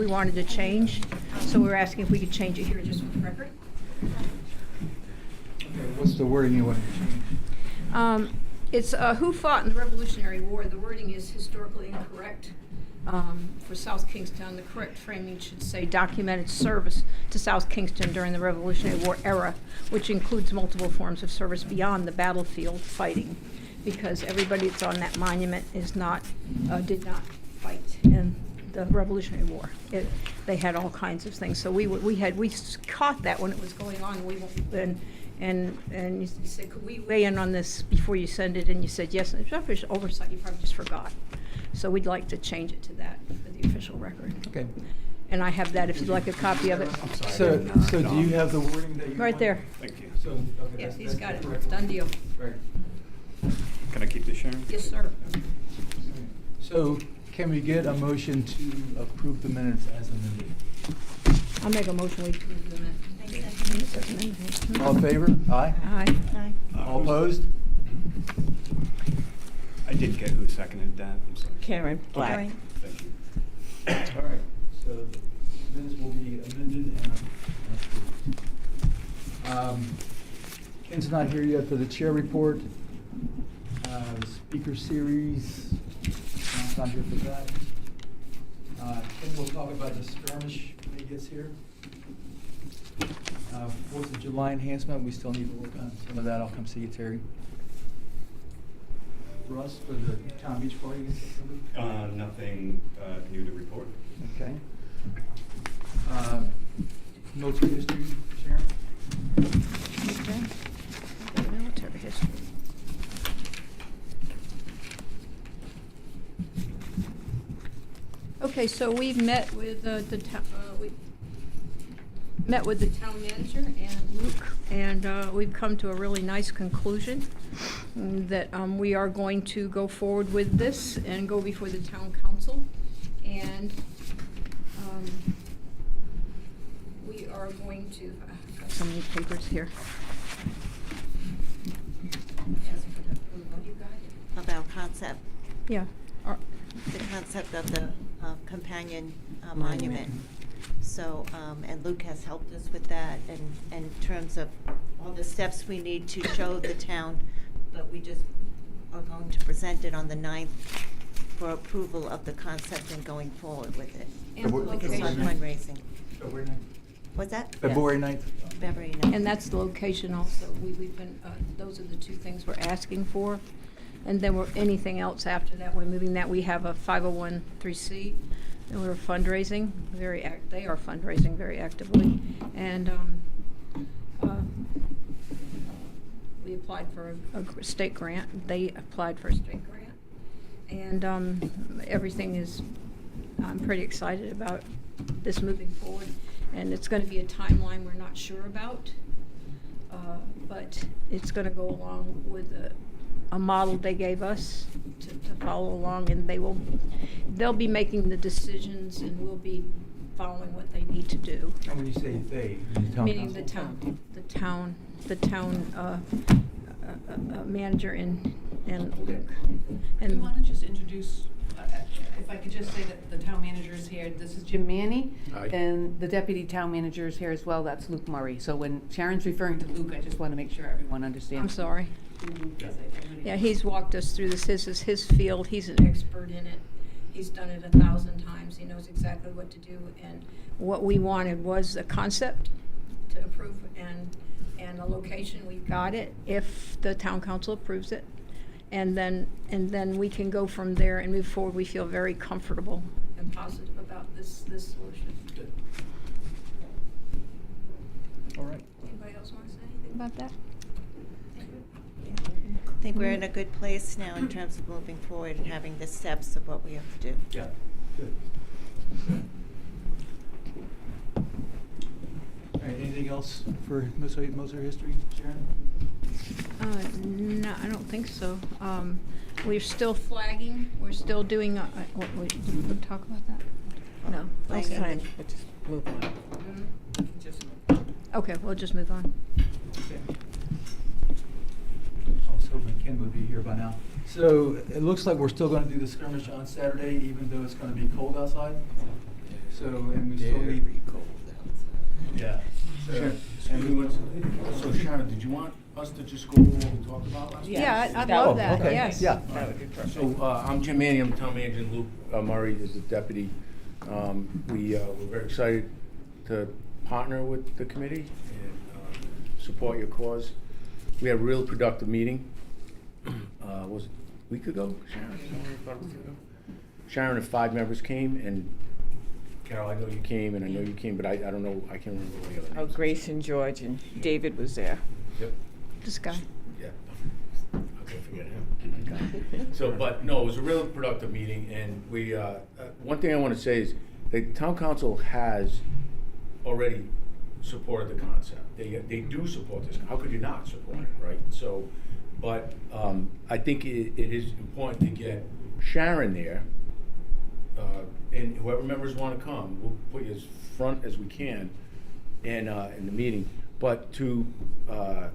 we wanted to change, so we were asking if we could change it here just for the record. Okay, what's the wording you want to change? It's who fought in the Revolutionary War. The wording is historically incorrect. For South Kingstown, the correct framing should say documented service to South Kingston during the Revolutionary War era, which includes multiple forms of service beyond the battlefield fighting, because everybody that's on that monument is not, did not fight in the Revolutionary War. They had all kinds of things. So we caught that when it was going on. And you said, could we weigh in on this before you send it? And you said yes. And if there's oversight, you probably just forgot. So we'd like to change it to that for the official record. Okay. And I have that if you'd like a copy of it. So do you have the wording that you Right want? there. Thank you. So, okay, Yes, he's that's got the it. correct one. Done deal. Right. Can I keep this, Sharon? Yes, sir. So can we get a motion to approve the minutes as amended? I'll make a motion we approve the minutes. All in favor? Aye. Aye. All opposed? I did get who seconded that. I'm sorry. Karen Black. Thank you. All right, so the minutes will be amended and approved. Ken's not here yet for the chair report. The speaker series, Ken's not here for that. Ken will talk about the skirmish when he gets here. 4th of July enhancement, we still need to work on some of that. I'll come see you, Terry. Russ, for the town beach party in September? Nothing new to report. Okay. Military history, Sharon? Okay. Military history. Okay, so we've met with the town manager and Luke, and we've come to a really nice conclusion that we are going to go forward with this and go before the town council, and we are going to, I've got so many papers here. You got it? About concept, Yeah. the concept of the companion monument. So, and Luke has helped us with that, and in terms of all the steps we need to show the town, but we just are going to present it on the 9th for approval of the concept and going forward with it. And the We can start location. fundraising. February 9th. What's that? February 9th. February 9th. And that's the location also. We've been, those are the two things we're asking for. And then anything else after that, we're moving that. We have a 501(c)(3), and we're fundraising, they are fundraising very actively. And we applied for a state grant. They applied for a state grant. And everything is, I'm pretty excited about this moving forward. And it's going to be a timeline we're not sure about, but it's going to go along with a model they gave us to follow along, and they'll be making the decisions, and we'll be following what they need to do. And when you say they, you mean town Meaning council? the town manager and Luke. Do you And want to just introduce, if I could just say that the town manager is here, this is Jim Manny. Hi. And the deputy town manager is here as well, that's Luke Murray. So when Sharon's referring to Luke, I just want to make sure everyone understands. I'm sorry. who Luke is. Yeah, he's walked us through this. This is his field. He's an expert in it. He's done it 1,000 times. He knows exactly what to do. And what we wanted was a concept to approve and a location. We got it if the town council approves it. And then we can go from there and move forward. We feel very comfortable and positive about this solution. Good. All right. Anybody else want to say anything about that? I think we're in a good place now in terms of moving forward and having the steps of what we have to do. Yeah, good. All right, anything else for military history, Sharon? No, I don't think so. We're still flagging. We're still doing, what, we talk about that? No. That's Okay. fine. Just move on. Okay, we'll just move on. Okay. I was hoping Ken would be here by now. So it looks like we're still going to do the skirmish on Saturday, even though it's going to be cold outside? So, and we still need. Yeah. Sure. So Sharon, did you want us to just go over what we talked about last week? Yeah, I'd that love would- that, okay. yes. Yeah. That would be perfect. So, I'm Jim Manning, I'm the town manager, and Luke Murray is the deputy. We're very excited to partner with the committee and support your cause. We had a real productive meeting. Was it a week ago, Sharon? About a week ago? Sharon and 5 members came, and Carol, I know you came, and I know you came, but I don't know, I can't remember the other Oh, names. Grace and George and David was there. Yep. This guy. Yeah. Okay, forget him. So, but no, it was a real productive meeting, and we, one thing I want to say is, the town council has already supported the concept. They do support this. How could you not support it, right? So, but I think it is important to get Sharon there, and whoever members want to come, we'll put you as front as we can in the meeting, but to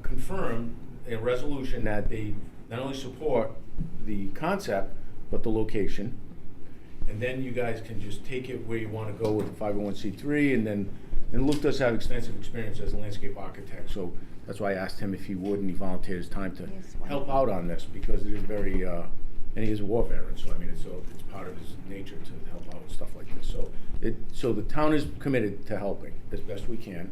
confirm a resolution that they not only support the concept, but the location. And then you guys can just take it where you want to go with the 501c3, and Luke does have extensive experience as a landscape architect, so that's why I asked him if he would, and he volunteered his time to Yes, help wonderful. out on this, because it is very, and he is a war veteran, so I mean, it's part of his nature to help out with stuff like this. So the town is committed to helping as best we can,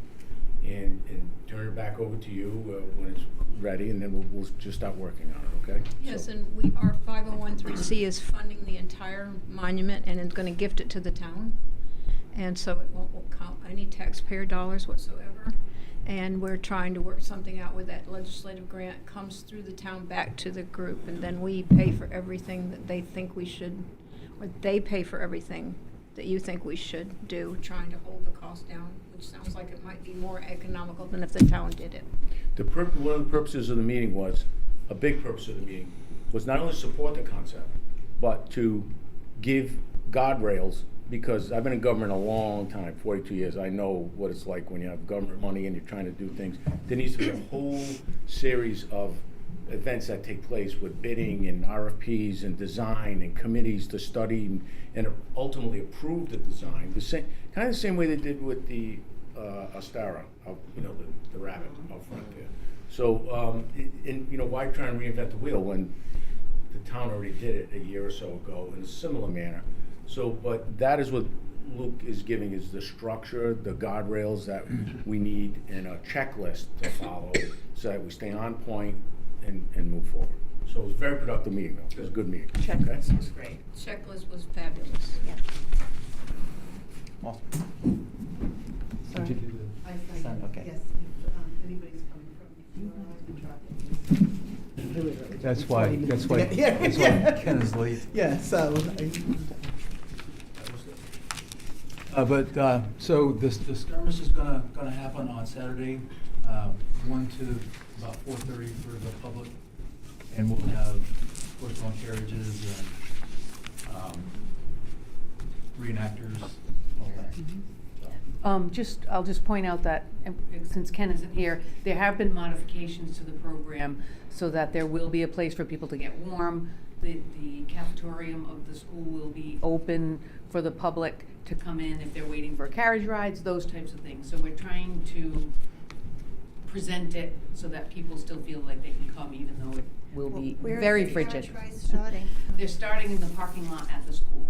and turn it back over to you when it's ready, and then we'll just start working on it, okay? Yes, So- and our 501(c) is funding the entire monument and is gonna gift it to the town. And so it won't count any taxpayer dollars whatsoever. And we're trying to work something out where that legislative grant comes through the town back to the group, and then we pay for everything that they think we should, or they pay for everything that you think we should do, trying to hold the cost down, which sounds like it might be more economical than if the town did it. One of the purposes of the meeting was, a big purpose of the meeting, was not only support the concept, but to give guardrails, because I've been in government a long time, 42 years. I know what it's like when you have government money and you're trying to do things. There needs to be a whole series of events that take place with bidding and RFPs and design and committees to study and ultimately approve the design. Kind of the same way they did with the Astara, the rabbit out front there. So, why try and reinvent the wheel when the town already did it a year or so ago in a similar manner? So, but that is what Luke is giving, is the structure, the guardrails that we need, and a checklist to follow so that we stay on point and move forward. So it was a very productive meeting, though. It was a good meeting. Checklist Okay? was great. Checklist was fabulous. Yeah. Awesome. Did you do the I sign? Okay. Yes, if anybody's coming from URI, That's why Yeah, that's yeah. why Ken is late. Yeah, so, So the skirmish is gonna happen on Saturday, 1 to about 4:30 for the public. And we'll have horse-drawn carriages and reenactors, all that. So, I'll just point out that, since Ken isn't here, there have been modifications to the program so that there will be a place for people to get warm. The cafetorium of the school will be open for the public to come in if they're waiting for carriage rides, those types of things. So we're trying to present it so that people still feel like they can come, even though it will be Where is very the frigid. carriage ride starting? They're starting in the parking lot at the school,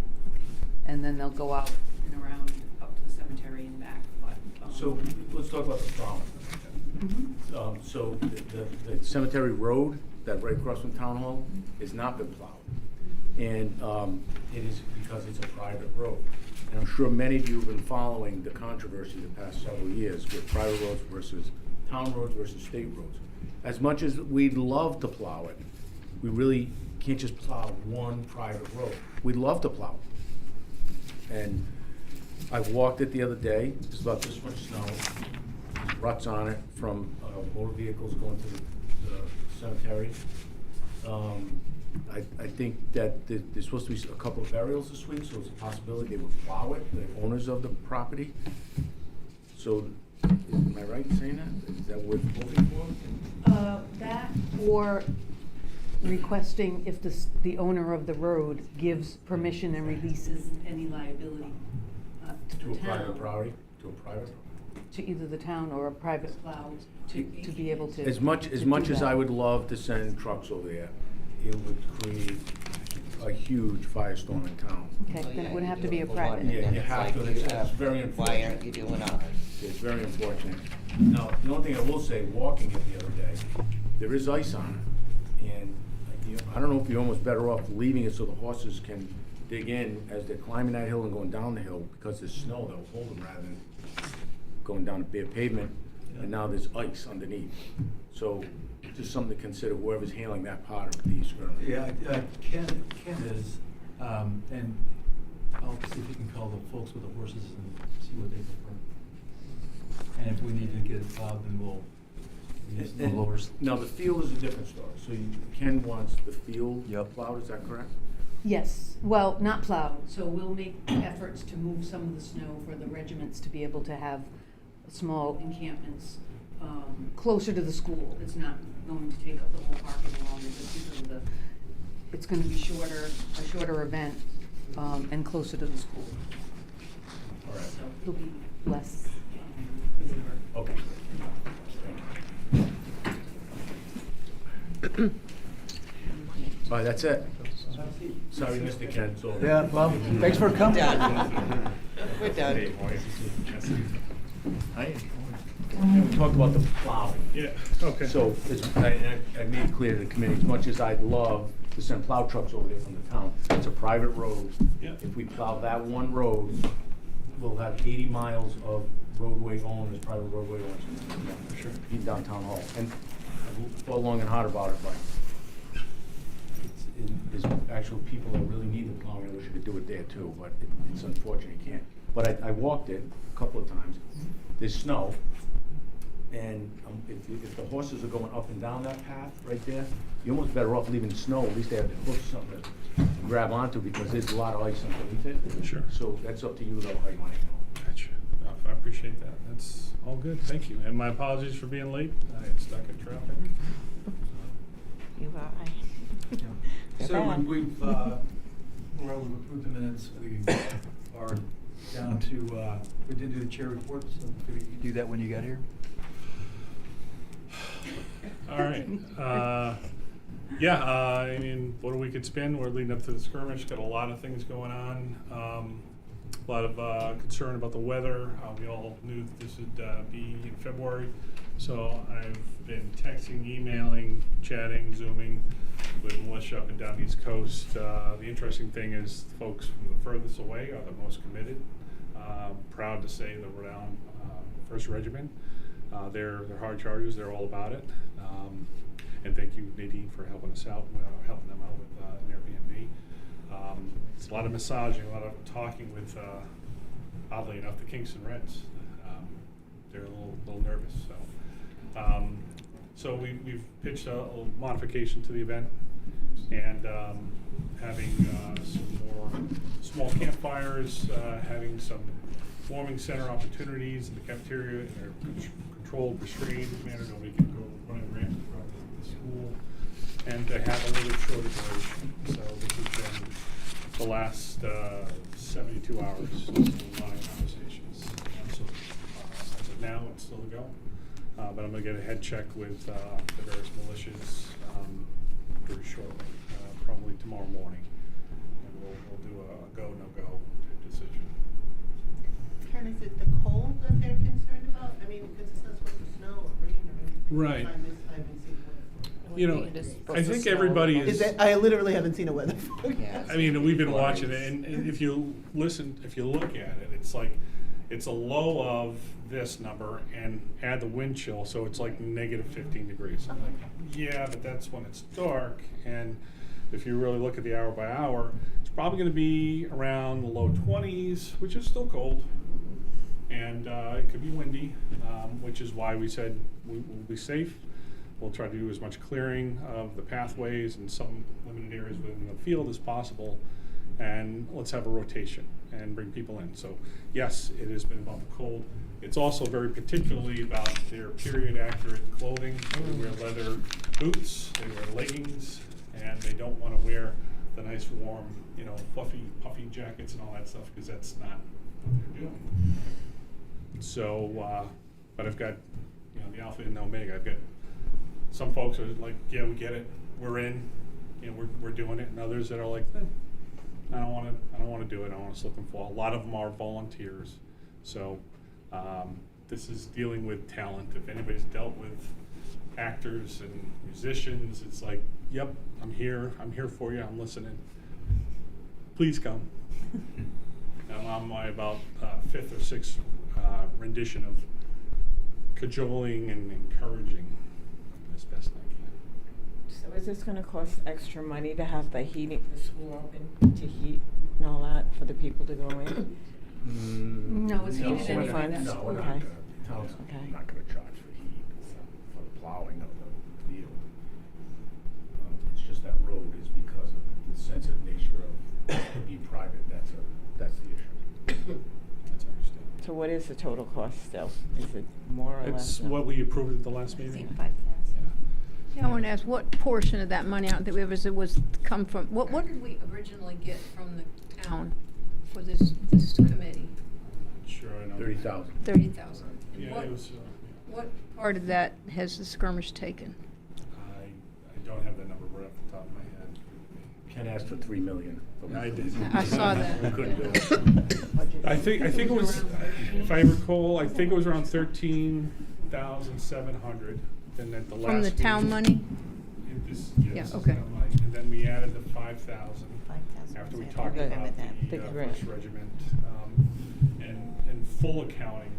and then they'll go out and around up to the cemetery and back, but. So let's talk about the plowing. So the cemetery road, that right across from Town Hall, has not been plowed. And it is because it's a private road. And I'm sure many of you have been following the controversy the past several years with private roads versus town roads versus state roads. As much as we'd love to plow it, we really can't just plow one private road. We'd love to plow it. And I walked it the other day, it's about this much snow, there's ruts on it from motor vehicles going to the cemetery. I think that there's supposed to be a couple of burials this week, so it's a possibility they would plow it, the owners of the property. So, am I right in saying that? Is that what we're hoping for? That or requesting if the owner of the road gives permission and releases any liability. To a the private town, property, to a private. to either the town or a private plow to be able to. As much to do as that. I would love to send trucks over there, it would create a huge firestorm in town. Okay, then it would have to be a private. Yeah, you have to, it's very Why aren't unfortunate. you doing ours? It's very unfortunate. Now, the only thing I will say, walking it the other day, there is ice on it. And I don't know if you're almost better off leaving it so the horses can dig in as they're climbing that hill and going down the hill, because there's snow that will hold them rather than going down a bare pavement, and now there's ice underneath. So just something to consider, whoever's handling that part of the experiment. Yeah, Ken is, and I'll see if we can call the folks with the horses and see what they prefer. And if we need to get it plowed, then we'll use the lowers. Now, the field is a different story. So Ken wants the field Yep. plowed, is that correct? Yes, well, not plowed, so we'll make efforts to move some of the snow for the regiments to be able to have small encampments closer to the school. It's not going to take up the whole parking along, just because of it's gonna be a shorter event, and closer to the school. All right. So it'll be less, labor. Okay. All right, that's it. Sorry, Mr. Ken, so. Yeah, well, thanks for coming. Done. We're done. We talked about the plowing. Yeah, okay. So I made it clear to the committee, as much as I'd love to send plow trucks over there from the town, it's a private road. Yeah. If we plow that one road, we'll have 80 miles of roadway owned, as private roadway owned. Sure. In downtown hall. And I've thought long and hard about it, but there's actual people that really need the plowing. I wish I could do it there too, but it's unfortunate you can't. But I walked it a couple of times. There's snow. And if the horses are going up and down that path right there, you're almost better off leaving snow. At least they have the hoof, something to grab onto, because there's a lot of ice underneath it. Sure. So that's up to you though, how you want to handle it. Gotcha. I appreciate that. That's all good. Thank you. And my apologies for being late. I got stuck in traffic. You are, So we've approved the minutes. We are down to, we didn't do the chair report, so could you do that when you got here? All right. Yeah, I mean, what a week it's been. We're leading up to the skirmish. Got a lot of things going on. A lot of concern about the weather. We all knew that this would be in February. So I've been texting, emailing, chatting, Zooming with militia up and down the East Coast. The interesting thing is folks from the furthest away are the most committed. Proud to say the Rhode Island 1st Regiment. They're hard chargers. They're all about it. And thank you, Nadine, for helping us out, helping them out with an Airbnb. It's a lot of massaging, a lot of talking with, oddly enough, the Kingston Reds. They're a little nervous. So we've pitched a modification to the event, and having some more small campfires, having some warming center opportunities in the cafeteria in a controlled, restrained manner. Nobody can go running rampant throughout the school, and to have a little shorter duration. So this has been the last 72 hours. So a lot of conversations. So as of now, it's still a go. But I'm going to get a head check with the various militias very shortly, probably tomorrow morning. And we'll do a go, no-go type decision. Ken, is it the cold that they're concerned about? I mean, because it's not supposed to snow or rain or anything. Right. I haven't seen weather. You know, It is supposed I to think snow everybody tomorrow. is. I literally haven't seen a weather forecast. I mean, we've been watching it, and if you look at it, it's like, it's a low of this number and add the wind chill, so it's like negative 15 degrees. I'm like, yeah, but that's when it's dark, and if you really look at the hour by hour, it's probably going to be around the low 20s, which is still cold, and it could be windy, which is why we said we'll be safe. We'll try to do as much clearing of the pathways and some limited areas within the field as possible, and let's have a rotation and bring people in. So yes, it has been about the cold. It's also very particularly about their period accurate clothing. They wear leather boots, they wear leggings, and they don't want to wear the nice warm, fluffy, puffy jackets and all that stuff, because that's not what they're doing. So, but I've got, you know, the alpha and the omega. I've got some folks are like, yeah, we get it, we're in, you know, we're doing it, and others that are like, I don't want to do it. I don't want to slip and fall. A lot of them are volunteers, so this is dealing with talent. If anybody's dealt with actors and musicians, it's like, yep, I'm here for you. I'm listening. Please come. I'm on my about fifth or sixth rendition of cajoling and encouraging as best I can. So is this gonna cost extra money to have the heating, the school open to heat and all that for the people to go in? No, it's heated No, anyway. fine. That's- No, we're not Okay. gonna, town's Okay. not gonna charge for heat, for the plowing of the field. It's just that road is because of the sensitive nature of being private, that's the issue. That's understandable. So what is the total cost still? Is it more or less? It's what we approved at the last meeting. 5,000. Yeah, I want to ask, what portion of that money out that was come from, what did we originally get from the town for this committee? Sure, I know. 30,000. 30,000. And Yeah, what- it was. What part of that has the skirmish taken? I don't have that number right off the top of my head. Ken asked for 3 million. but we I couldn't- did. I saw that. We couldn't do it. I think it was, if I recall, I think it was around 13,700. Then at the last. From the town meeting- money? Yes. Yeah, okay. town money. And then we added the 5,000 5,000 after we was talked added. about Remember that. the The First grant. Regiment. And full accounting,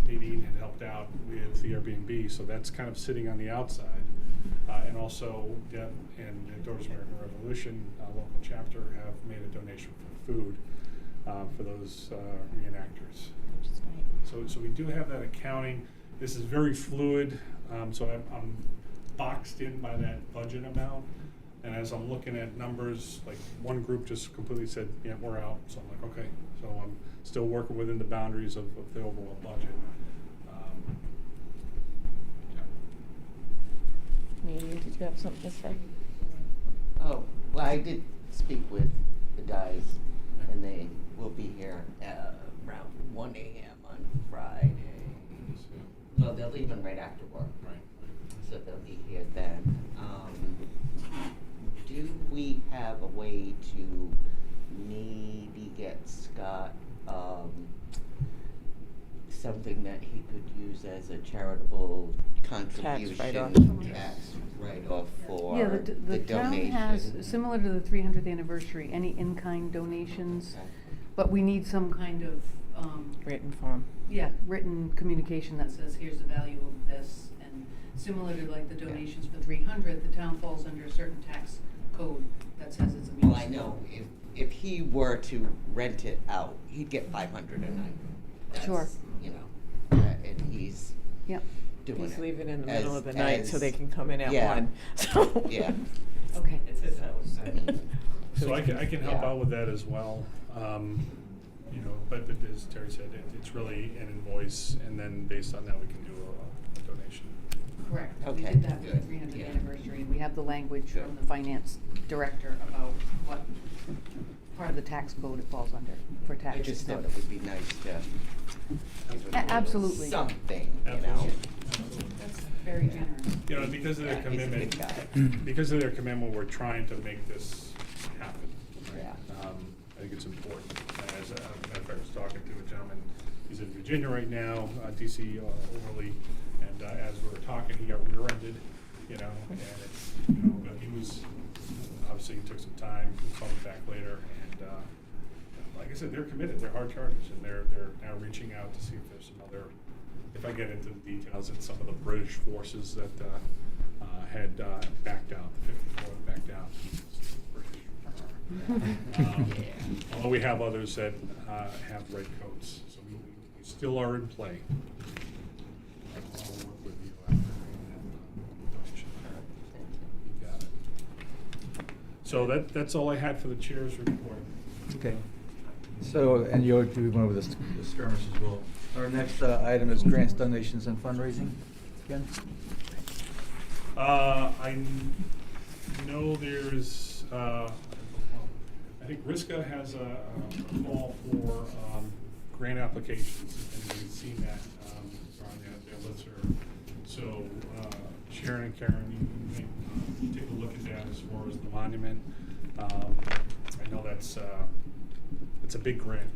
Nadine had helped out with the Airbnb, so that's kind of sitting on the outside. And also, Deb and the Daughters of American Revolution local chapter have made a donation for food for those reenactors. Which is great. So we do have that accounting. This is very fluid, so I'm boxed in by that budget amount. And as I'm looking at numbers, like one group just completely said, yeah, we're out. So I'm like, okay. So I'm still working within the boundaries of the overall budget. Yeah. Nadine, did you have something to say? Oh, well, I did speak with the guys, and they will be here around 1 a.m. on Friday. No, they're leaving right after work, Right. so they'll be here then. Do we have a way to maybe get Scott something that he could use as a charitable contribution? write-off. Tax write-off for Yeah, the town has, donation? similar to the 300th anniversary, any in-kind donations, Okay. but we need some kind of, Written form. yeah, written communication that says, here's the value of this. And similar to like the donations for 300, the town falls under a certain tax code that says it's a municipal. Well, I know if he were to rent it out, he'd get 500 a night. That's, Sure. You know, and he's Yep, doing Please it. leave it in the as- middle of the night so as- they can come in at yeah. 1. So Yeah. okay. It's his house. I mean, So I can help Yeah. out with that as well. You know, but as Terry said, it's really an invoice, and then based on that, we can do a donation. Correct. We Okay, did that for the good. 300th Yeah. anniversary, and we have the language Good. from the finance director about what part of the tax code it falls under for tax. I just thought it would be nice to give him a little Absolutely. something, you know. Absolutely. That's very generous. You know, because of their Yeah, he's a commitment, good guy. because of their commitment, we're trying to make this happen. Yeah. I think it's important. As a matter of fact, I was talking to a gentleman, he's in Virginia right now, DC overly, and as we were talking, he got rear-ended, you know, and it's, you know, but he was, obviously he took some time, he called me back later, and like I said, they're committed, they're hard chargers, and they're now reaching out to see if there's some other, if I get into the details, it's some of the British forces that had backed out, the 54 backed out. Although we have others that have red coats, so we still are in play. I'll work with you after that donation. You got it. So that's all I had for the chair's report. Okay. So, and you're went over the skirmish as well. Our next item is grants, donations, and fundraising. Ken? I know there's, I think RISCA has a call for grant applications, if anybody's seen that, it's on their listserv. So Sharon and Karen, you may take a look at that as far as the monument. I know that's it's a big grant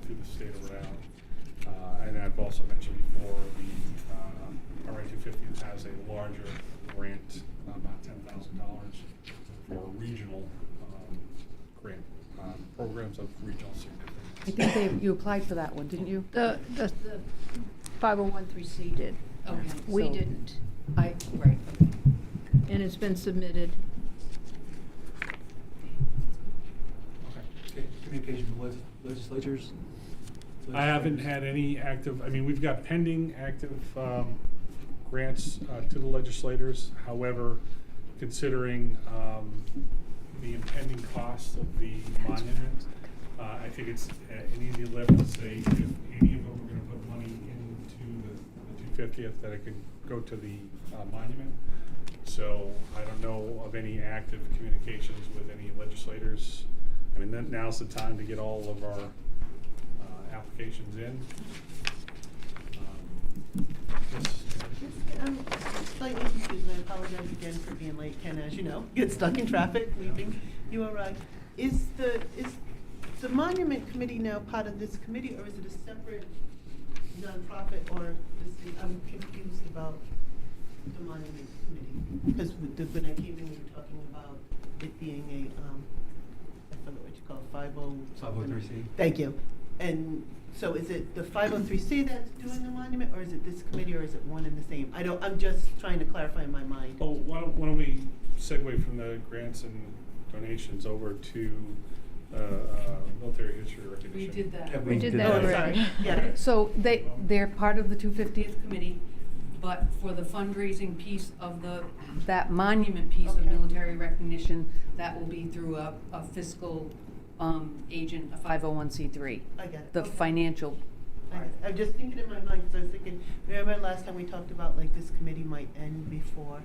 through the state of Rhode Island. And I've also mentioned before, the USA250 has a larger grant, about $10,000 for regional grant programs of regional I significance. think you applied for that one, didn't you? The 5013C did. Okay, We so- didn't, Right. and it's been submitted. Okay, communication with legislatures? I haven't had any active, I mean, we've got pending active grants to the legislators. However, considering the impending cost of the monument, I think it's an easy lift to say if any of them are gonna put money into the 250th, that it could go to the monument. So I don't know of any active communications with any legislators. I mean, now's the time to get all of our applications in. I'm slightly confused, and I apologize again for being late, Ken, as you know, get stuck in traffic, leaving, you arrived. Is the monument committee now part of this committee, or is it a separate nonprofit, or I'm confused about the monument committee? Because when I came in, we were talking about it being I forget what you call it, 503C. Thank you. And so is it the 503C that's doing the monument, or is it this committee, or is it one and the same? I'm just trying to clarify in my mind. Well, why don't we segue from the grants and donations over to military history recognition? We did that. We did Oh, that sorry. already. Yeah. So they're part of the 250th committee, but for the fundraising piece of that monument piece of Okay. military recognition, that will be through a fiscal agent, a 501c3. I get it. The Okay. financial part. I'm just thinking in my mind, because I was thinking, remember last time we talked about like this committee might end before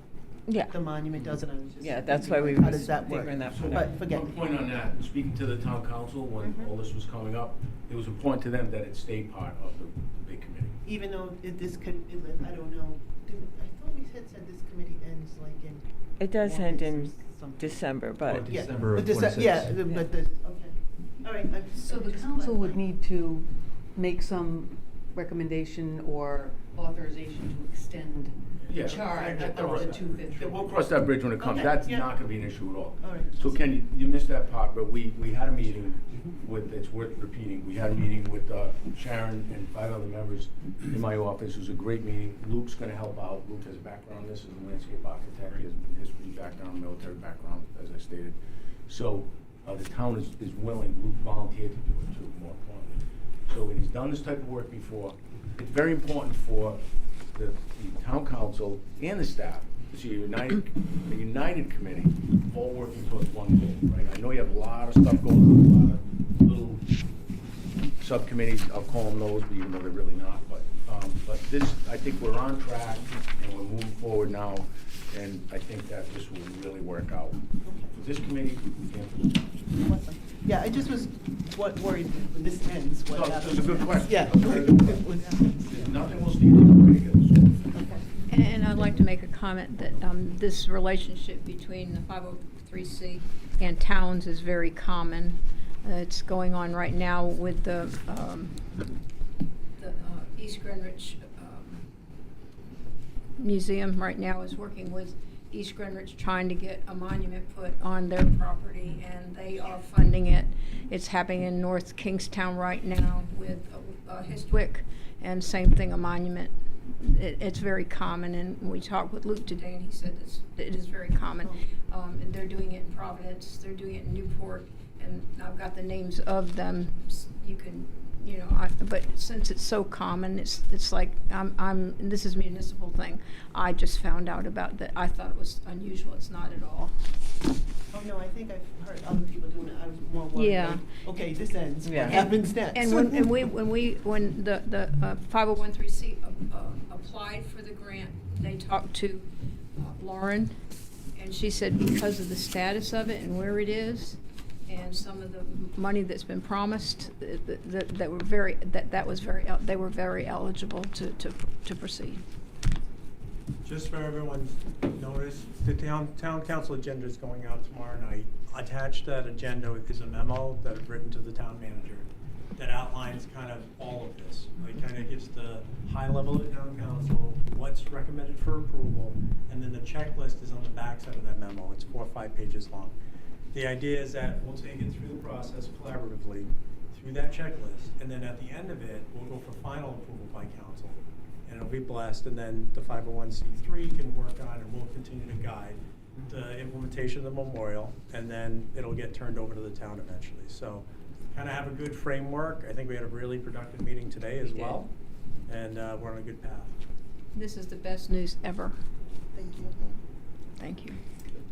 Yeah. the monument does, and I was just. Yeah, that's why thinking, we like, how was does that work? figuring that So one But out. forget one it. point on that, speaking to the town council, when all this was coming up, it was important to them that it stayed part of the big committee. Even though this could, I don't know, I thought we said this committee ends like in. It does August end or in something. December, but Yeah, December of but this- 26. Yeah, but this, okay. All right. So the council would need to make some recommendation or authorization to extend Yeah. the charge of the We'll 250. cross that bridge when it comes, Okay, that's yeah. not gonna be an issue at all. All right. So Ken, you missed that part, but we had a meeting with, it's worth repeating, we had a meeting with Sharon and 5 other members in my office. It was a great meeting. Luke's gonna help out. Luke has a background in this, as a landscape architect, he has history background, military background, as I stated. So the town is willing, Luke volunteered to do it too, more importantly. So when he's done this type of work before, it's very important for the town council and the staff to see a united committee, all working towards one goal, right? I know you have a lot of stuff going on, a lot of little subcommittees, I'll call them those, but even though they're really not, but this, I think we're on track, and we're moving forward now, and I think that this will really work out for this committee and for the town. Awesome. Yeah, I just was worried when this ends, what No, happens. it's a good question. Yeah. Nothing will stand in the way to get this. And I'd like to make a comment that this relationship between the 503C and towns is very common. It's going on right now with the East Greenwich Museum right now is working with East Greenwich trying to get a monument put on their property, and they are funding it. It's happening in North Kingstown right now with Histwick, and same thing, a monument. It's very common, and we talked with Luke today, and he said it is very common. And they're doing it in Providence, they're doing it in Newport, and I've got the names of them. You can, but since it's so common, it's like this is a municipal thing. I just found out about that. I thought it was unusual. It's not at all. Oh, no, I think I've heard other people doing it. I was more worried. Yeah. like, okay, this ends. Yeah. What happens next? And when the 501(c) applied for the grant, they talked to Lauren, and she said because of the status of it and where it is, and some of the money that's been promised, that were very, they were very eligible to proceed. Just for everyone's notice, the town council agenda is going out tomorrow night. Attached to that agenda is a memo that I've written to the town manager that outlines kind of all of this. It kind of gives the high level of the town council, what's recommended for approval, and then the checklist is on the back side of that memo. It's 4 or 5 pages long. The idea is that we'll take it through the process collaboratively, through that checklist, and then at the end of it, we'll go for final approval by council. And it'll be blessed, and then the 501c3 can work on, and we'll continue to guide the implementation of the memorial, and then it'll get turned over to the town eventually. So kind of have a good framework. I think we had a really productive meeting today as well, and we're on a good path. This is the best news ever. Thank you. Thank you.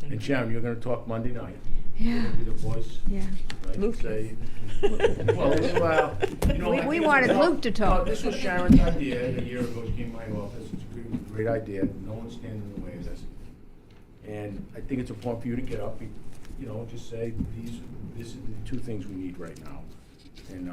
And Sharon, you're gonna talk Monday night. Yeah. You're gonna be the voice. Yeah. Right? Luke. Say, well, you know, I think We it's wanted a- Luke to talk. No, this was Sharon's idea a year ago. She came to my office. It's a great idea. No one's standing in the way of this. And I think it's important for you to get up, you know, just say, this is the 2 things we need right now. And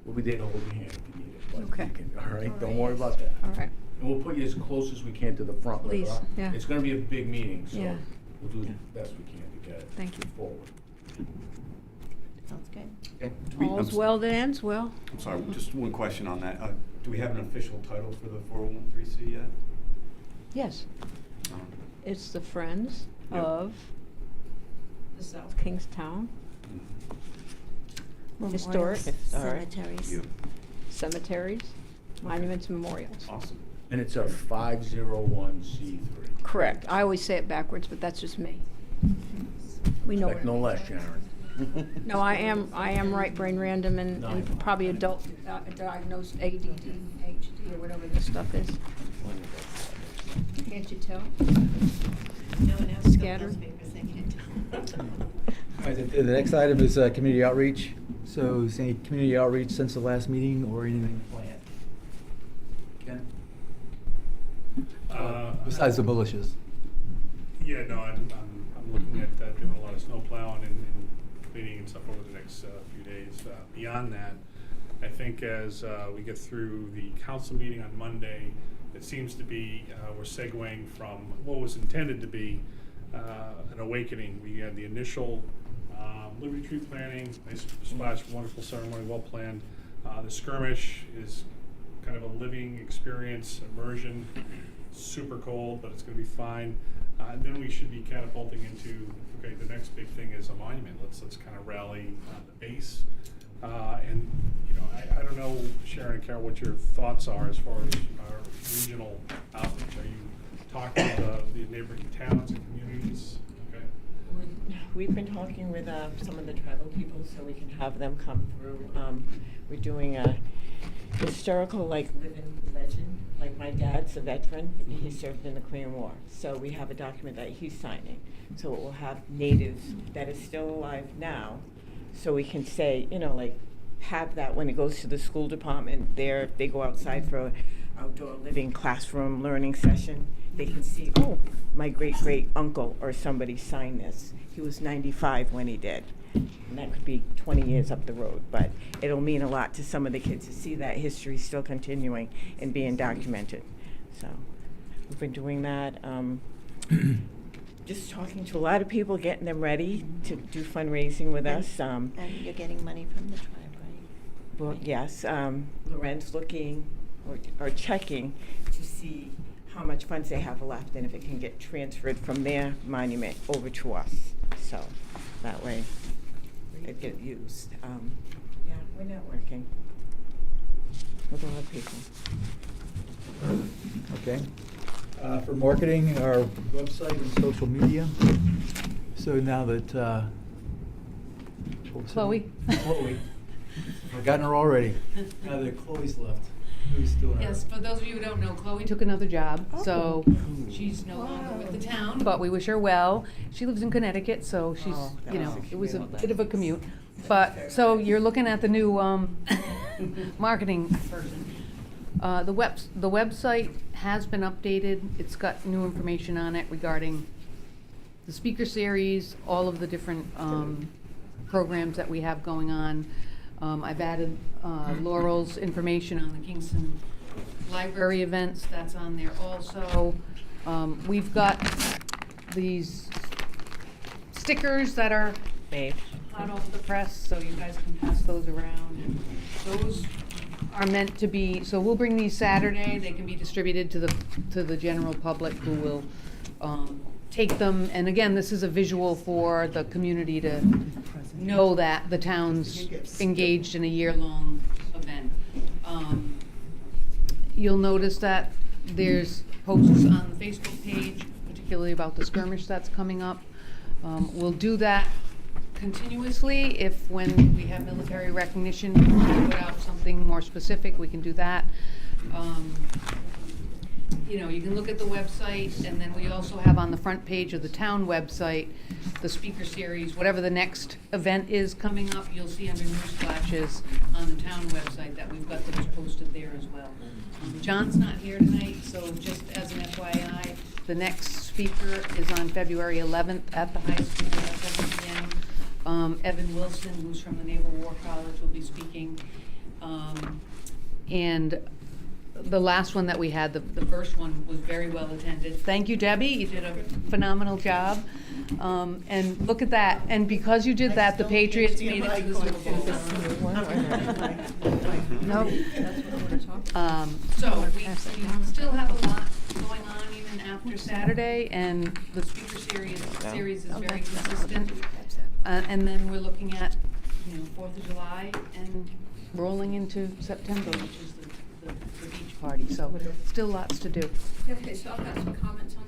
we'll be there to hold your hand if you need it. But Okay. you can- all right, All don't right. worry about that. All right. And we'll put you as close as we can to the front. Linda. Please, yeah. It's gonna be a big meeting, so Yeah. we'll do the best we can to get it Thank you. forward. Sounds good. Okay. All's well that ends well. I'm sorry, just one question on that. Do we have an official title for the 401(c)(3) yet? Yes. Um, It's the Friends Yep. of the South Kingstown Historic Cemeteries. you. Cemeteries, Monuments, and Memorials. Awesome. And it's a 501c3. Correct. I always say it backwards, but that's just me. We know. Expect what no it less, means. Sharon. No, I am right brain random and No, I know. probably adult diagnosed ADD, HD, or whatever this stuff is. Can't you tell? No one else Scattered. All right, the next item is community outreach. So is any community outreach since the last meeting or anything planned? Ken? Besides the militias. Yeah, no, I'm looking at doing a lot of snow plowing and cleaning and stuff over the next few days. Beyond that, I think as we get through the council meeting on Monday, it seems to be we're segueing from what was intended to be an awakening. We had the initial Liberty Tree planning, nice splash, wonderful ceremony, well planned. The skirmish is kind of a living experience, immersion, super cold, but it's going to be fine. And then we should be catapulting into, okay, the next big thing is a monument. Let's kind of rally the base. And, you know, I don't know, Sharon and Carol, what your thoughts are as far as our regional outreach. Are you talking to the neighboring towns and communities? Okay. We've been talking with some of the tribal people so we can have them come through. We're doing a historical, like, living legend. Like, my dad's a veteran, and he served in the Korean War. So we have a document that he's signing. So it will have natives that are still alive now, so we can say, you know, like, have that when it goes to the school department. They go outside for an outdoor living classroom learning session. They can see, oh, my great-great uncle or somebody signed this. He was 95 when he did. And that could be 20 years up the road, but it'll mean a lot to some of the kids to see that history still continuing and being documented. So we've been doing that. Just talking to a lot of people, getting them ready to do fundraising with us. And you're getting money from the tribe, right? Well, yes, Loren's looking or checking to see how much funds they have left and if it can get transferred from their monument over to us. So that way it get used. Yeah, we're networking with a lot of people. Okay. For marketing, our website and social media. So now that Chloe. Chloe. I've gotten her already. Now that Chloe's left, who's doing her? Yes, for those of you who don't know, Chloe took another job, so she's no longer with the town, but we wish her well. She lives in Connecticut, so she's, Oh, that you was know, a it was a commute. bit of a commute. But, so you're looking at the new marketing person. The website has been updated. It's got new information on it regarding the speaker series, all of the different programs that we have going on. I've added Laurel's information on the Kingston Library events, that's on there also. We've got these stickers that are hot off the press, so you guys can pass those around. And those are meant to be, so we'll bring these Saturday, they can be distributed to the general public who will take them. And again, this is a visual for the community to know that the town's engaged in a year-long event. You'll notice that there's posts on the Facebook page, particularly about the skirmish that's coming up. We'll do that continuously. If when we have military recognition, we put out something more specific, we can do that. You know, you can look at the website, and then we also have on the front page of the town website the speaker series. Whatever the next event is coming up, you'll see under news flashes on the town website that we've got those posted there as well. John's not here tonight, so just as an FYI, the next speaker is on February 11th at the high school at 7 p.m. Evan Wilson, who's from the Naval War College, will be speaking. And the last one that we had, the first one, was very well attended. Thank you, Debbie. You did a phenomenal job. And look at that. And because you did that, the Patriots made it to the Super Bowl. No, that's what we're talking. So we still have a lot going on even after Saturday, and the speaker series is very consistent. And then we're looking at, 4th of July and rolling into September, which is the beach party. So still lots to do. Okay, so I've got some comments on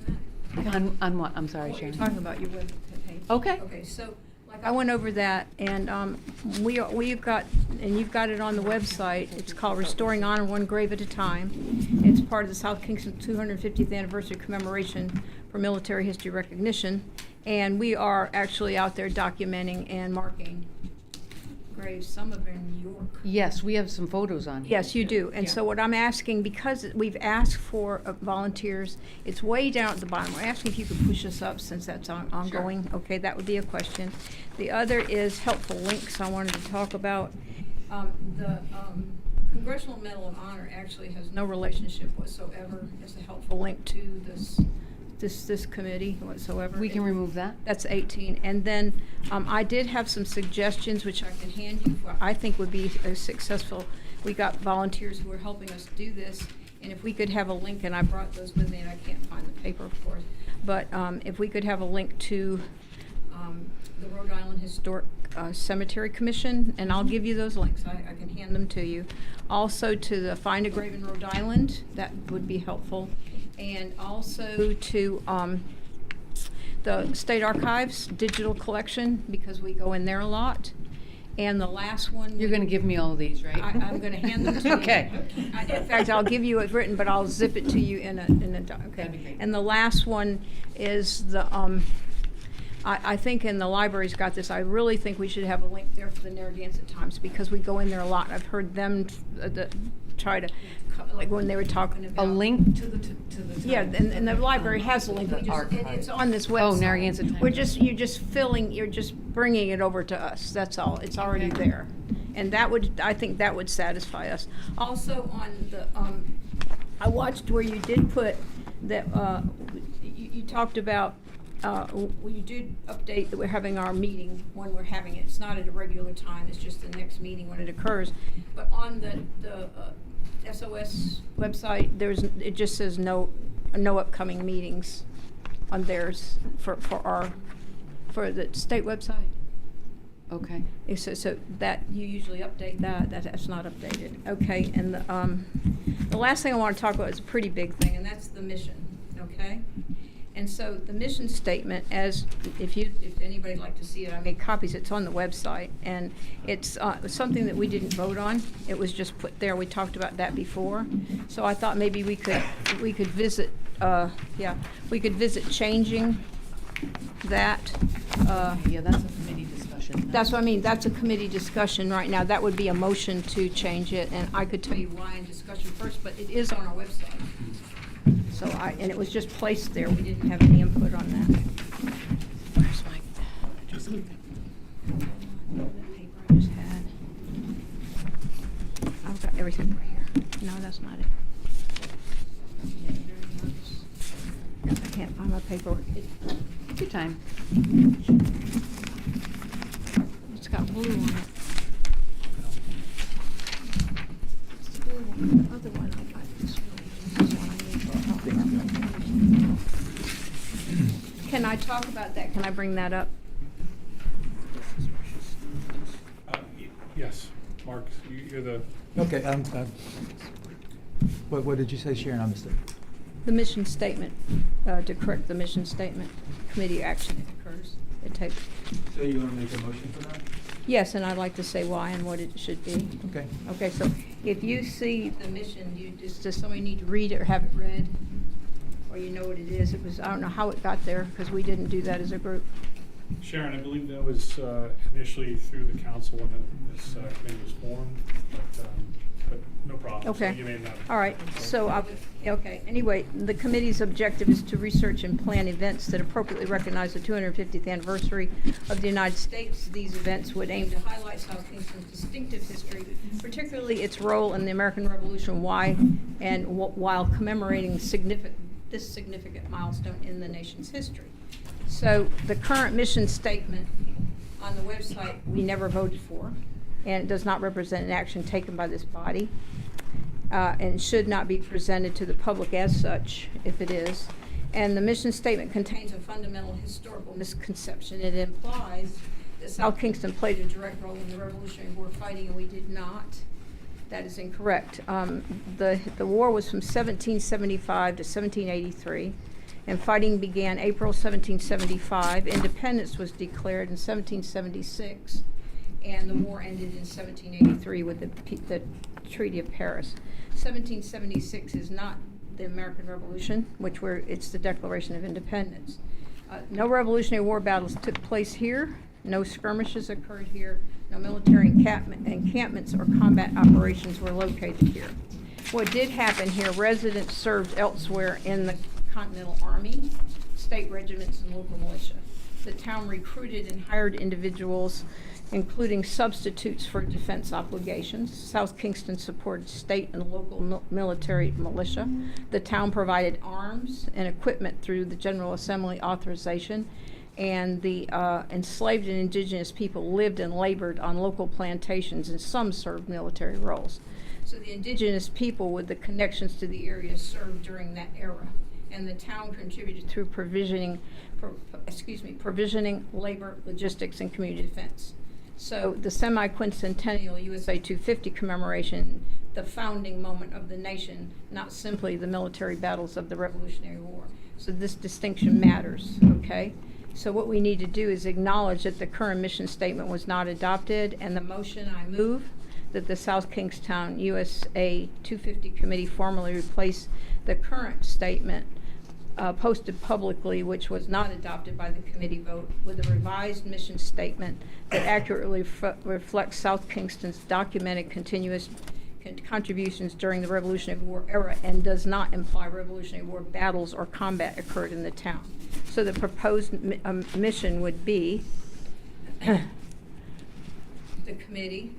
that. On what? I'm sorry, What you're Sharon. talking about your web page. Okay. Okay, so like I went over that, and we've got, and you've got it on the website. It's called Restoring Honor One Grave at a Time. It's part of the South Kingston 250th anniversary commemoration for military history recognition, and we are actually out there documenting and marking graves. Some of them in New York. Yes, we have some photos on here. Yes, you do. And so what I'm asking, because we've asked for volunteers, it's way down at the bottom. We're asking if you could push us up since that's ongoing. Sure. Okay, that would be a question. The other is helpful links I wanted to talk about. The Congressional Medal of Honor actually has no relationship whatsoever as a helpful link to this committee whatsoever. We can remove that. That's 18. And then I did have some suggestions which I can hand you for, I think would be successful. We got volunteers who are helping us do this, and if we could have a link, and I brought those with me, and I can't find the paper, of course, but if we could have a link to the Rhode Island Historic Cemetery Commission, and I'll give you those links. I can hand them to you. Also to the Find a Grave in Rhode Island, that would be helpful. And also to the State Archives digital collection, because we go in there a lot. And the last one... You're going to give me all of these, right? I'm going to hand them to you. Okay. In fact, I'll give you it written, but I'll zip it to you in a okay. That'd be great. And the last one is the... I think, and the library's got this, I really think we should have a link there for the Narragansett Times, because we go in there a lot. I've heard them try to, like when they were talking about... A link to the Yeah, and the library has a link. It's on this website. Oh, Narragansett Times. You're just bringing it over to us. That's all. It's already Okay. there. And I think that would satisfy us. Also on the, I watched where you did put that, you talked about, you did update that we're having our meeting when we're having it. It's not at a regular time, it's just the next meeting when it occurs. But on the SOS website, it just says no upcoming meetings on theirs for the state website. Okay. So that, you usually update that's not updated. Okay, and the last thing I want to talk about is a pretty big thing, and that's the mission, okay? And so the mission statement, as if anybody'd like to see it, I made copies. It's on the website, and it's something that we didn't vote on. It was just put there. We talked about that before, so I thought maybe we could visit. We could visit changing that. Yeah, that's a committee discussion. That's what I mean. That's a committee discussion right now. That would be a motion to change it, and I could tell you why in discussion first, but it is on our website. So and it was just placed there. We didn't have any input on that. Where's my address? everything right here. No, that's not it. I can't find my paperwork. Take your time. It's got blue on it. It's the blue one. The other one, I'll find this one. This is one I need for Can I talk about that? Can I bring that up? Yes, Mark, you're the, Okay, what did you say, Sharon? I missed it. The mission statement, to correct the mission statement, committee action it occurs, it takes. So you want to make a motion for that? Yes, and I'd like to say why and what it should be. Okay. Okay, so if you see the mission, does somebody need to read it or have it read? Or you know what it is? It was, I don't know how it got there, because we didn't do that as a group. Sharon, I believe that was initially through the council when this committee was formed, but no problem. So Okay. you may not. All right, so, okay, anyway, the committee's objective is to research and plan events that appropriately recognize the 250th anniversary of the United States. These events would aim to highlight South Kingston's distinctive history, particularly its role in the American Revolution, while commemorating this significant milestone in the nation's history. So the current mission statement on the website, we never voted for, and it does not represent an action taken by this body, and should not be presented to the public as such, if it is. And the mission statement contains a fundamental historical misconception. It implies that South Kingston played a direct role in the Revolutionary War fighting, and we did not. That is incorrect. The war was from 1775 to 1783. And fighting began April 1775. Independence was declared in 1776, and the war ended in 1783 with the Treaty of Paris. 1776 is not the American Revolution, it's the Declaration of Independence. No Revolutionary War battles took place here. No skirmishes occurred here. No military encampments or combat operations were located here. What did happen here, residents served elsewhere in the Continental Army, state regiments, and local militia. The town recruited and hired individuals, including substitutes for defense obligations. South Kingston supported state and local military militia. The town provided arms and equipment through the General Assembly authorization, and the enslaved and indigenous people lived and labored on local plantations, and some served military roles. So the indigenous people with the connections to the area served during that era. And the town contributed through provisioning labor, logistics, and community defense. So the semi-quincentennial USA250 commemoration, the founding moment of the nation, not simply the military battles of the Revolutionary War. So this distinction matters, okay? So what we need to do is acknowledge that the current mission statement was not adopted, and the motion I move that the South Kingstown USA250 committee formally replace the current statement posted publicly, which was not adopted by the committee vote, with a revised mission statement that accurately reflects South Kingston's documented continuous contributions during the Revolutionary War era and does not imply Revolutionary War battles or combat occurred in the town. So the proposed mission would be the committee.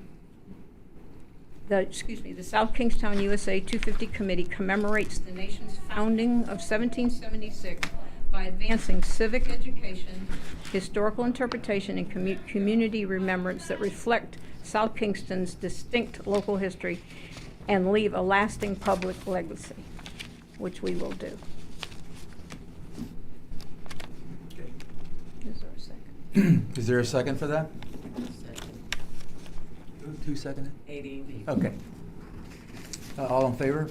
The South Kingstown USA 250 Committee commemorates the nation's founding of 1776 by advancing civic education, historical interpretation, and community remembrance that reflect South Kingston's distinct local history and leave a lasting public legacy, which we will do. Is there a second? Is there a second for that? Who seconded? ADV. Okay. All in favor?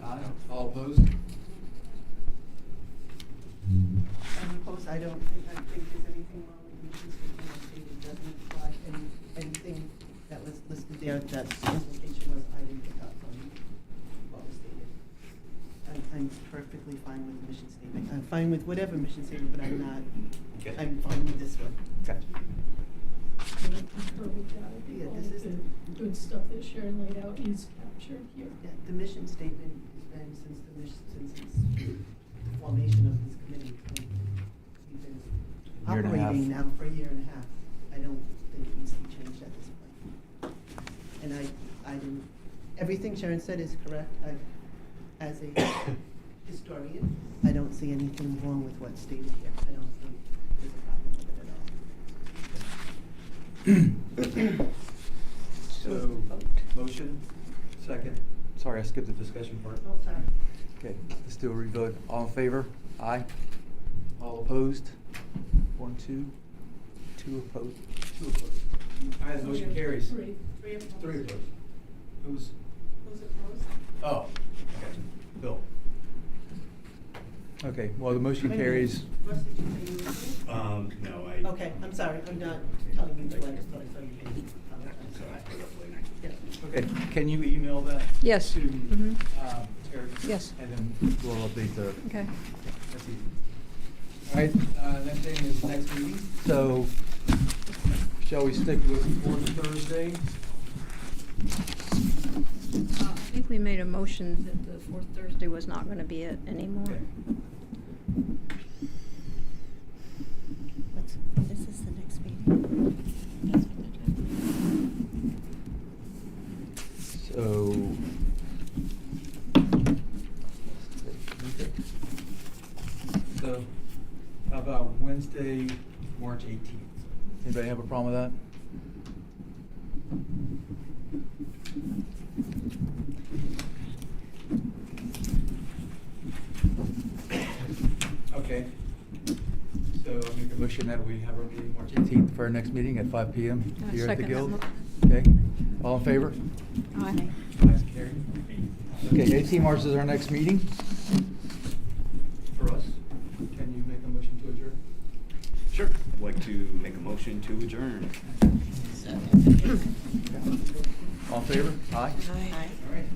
Aye. All opposed? I'm opposed. I don't think there's anything wrong with the mission statement. It doesn't apply anything that was listed there that implication was I didn't pick up from what was stated. I'm perfectly fine with the mission statement. I'm fine with whatever mission statement, but I'm not, I'm fine with this one. Okay. Yeah, this is the good stuff that Sharon laid out is captured here. Yeah, the mission statement has been since the formation of this committee. We've been Year and a half. operating now for a year and a half. I don't think it needs to be changed at this point. And I didn't, everything Sharon said is correct. As a historian, I don't see anything wrong with what's stated here. I don't think there's a problem with it at all. So, motion, second. Sorry, I skipped the discussion part. Oh, sorry. Okay, let's do a revote. All in favor? Aye. All opposed? 1, 2. 2 opposed. 2 opposed. All right, the motion carries. Three. 3 opposed. 3 opposed. Who's? Who's opposed? Oh, okay. Bill. Okay, well, the motion Wait a minute. carries. Russ, did you say you were opposed? No, I. Okay, I'm sorry, I'm not telling you to, I just thought I saw your hand. So I put it up later. Yeah. Okay, can you email that? Yes. To, Mhm. Terry? Yes. And then we'll update the. Okay. That's easy. All right, next thing is next meeting. So, shall we stick with fourth Thursday? I think we made a motion that the fourth Thursday was not going to be it anymore. Okay. This is the next meeting. That's what they're doing. So. So, how about Wednesday, March 18th? Anybody have a problem with that? Okay. So I'll make a motion that we have our meeting March 18th for our next meeting at 5 PM I here at the second that Guild. motion. Okay, all in favor? Aye. Ayes, carried. Okay, 18 March is our next meeting. For us, can you make a motion to adjourn? Sure. I'd like to make a motion to adjourn. All in favor? Aye? Aye. All right.